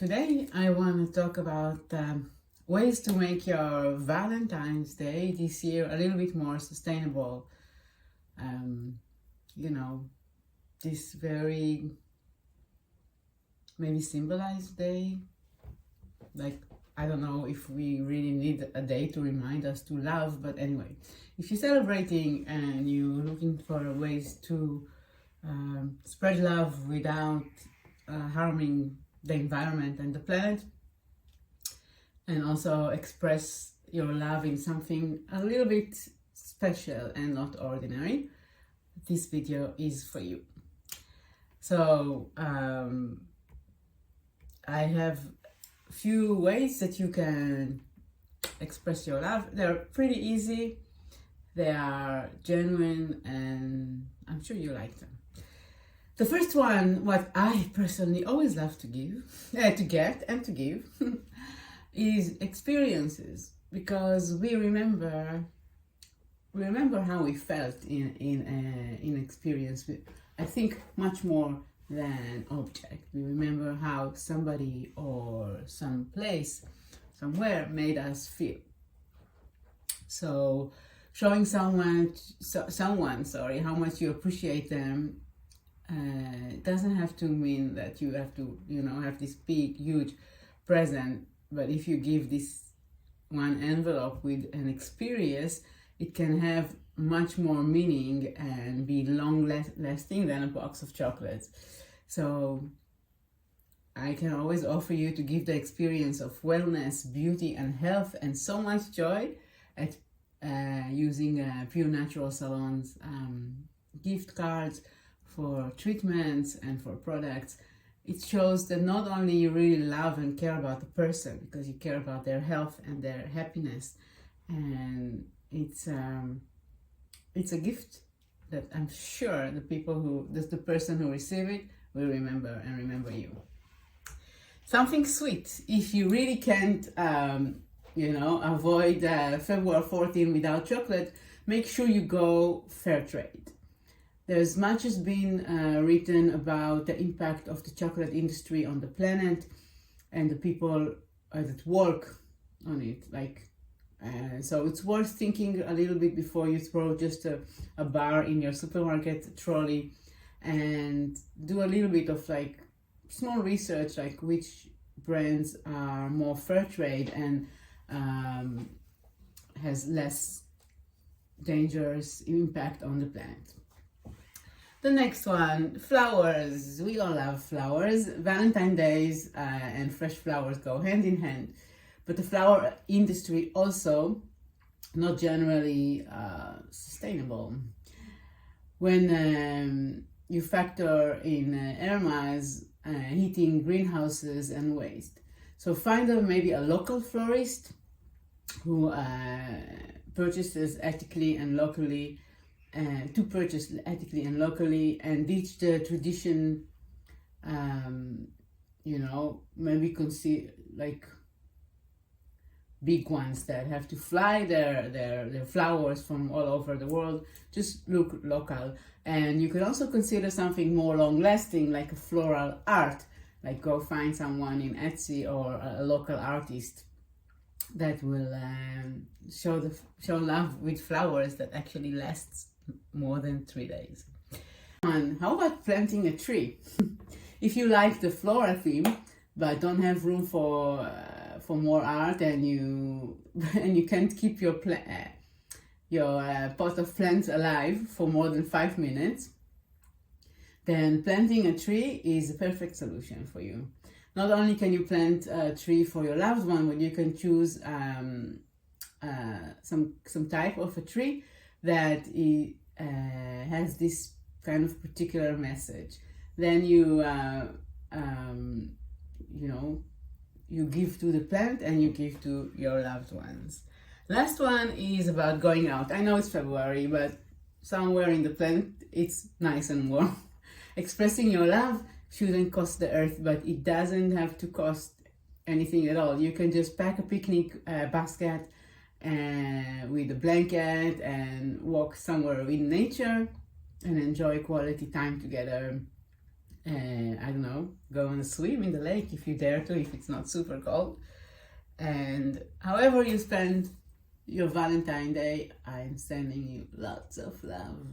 Today I want to talk about ways to make your Valentine's Day this year a little bit more sustainable. Um, you know, this very maybe symbolized day. Like, I don't know if we really need a day to remind us to love, but anyway, if you're celebrating and you're looking for ways to spread love without harming the environment and the planet, and also express your love in something a little bit special and not ordinary, this video is for you. So I have a few ways that you can express your love. They're pretty easy, they are genuine, and I'm sure you like them. The first one, what I personally always love to get and to give, is experiences, because we remember how we felt in experience. I think much more than object. We remember how somebody or some place, somewhere made us feel. So showing someone, how much you appreciate them. Doesn't have to mean that you have to, have this big, huge present. But if you give this one envelope with an experience, it can have much more meaning and be long-lasting than a box of chocolates. So I can always offer you to give the experience of wellness, beauty, and health, and so much joy at using Pure Natural Salons gift cards for treatments and for products. It shows that not only you really love and care about the person, because you care about their health and their happiness, and it's a gift that I'm sure the person who receive it will remember and remember you. Something sweet. If you really can't avoid February 14 without chocolate, make sure you go fair trade. There's much has been written about the impact of the chocolate industry on the planet and the people that work on it. So it's worth thinking a little bit before you throw just a bar in your supermarket trolley, and do a little bit of small research, like which brands are more fair trade and has less dangerous impact on the planet. The next one, flowers. We all love flowers. Valentine days and fresh flowers go hand in hand. But the flower industry also not generally sustainable. When you factor in air miles, heating, greenhouses, and waste. So find maybe a local florist who purchases ethically and locally, and ditch the tradition, maybe consider big ones that have to fly their flowers from all over the world. Just look local. And you could also consider something more long-lasting, like a floral art, like go find someone in Etsy or a local artist that will show love with flowers that actually lasts more than 3 days. And how about planting a tree? If you like the floral theme but don't have room for more art, and you can't keep your pot of plants alive for more than 5 minutes, then planting a tree is a perfect solution for you. Not only can you plant a tree for your loved one, but you can choose some type of a tree that has this kind of particular message. Then you give to the plant and you give to your loved ones. Last one is about going out. I know it's February, but somewhere in the planet it's nice and warm. Expressing your love shouldn't cost the earth, but it doesn't have to cost anything at all. You can just pack a picnic basket with a blanket and walk somewhere in nature and enjoy quality time together. I don't know, go and swim in the lake if you dare to, if it's not super cold. And however you spend your Valentine Day, I'm sending you lots of love.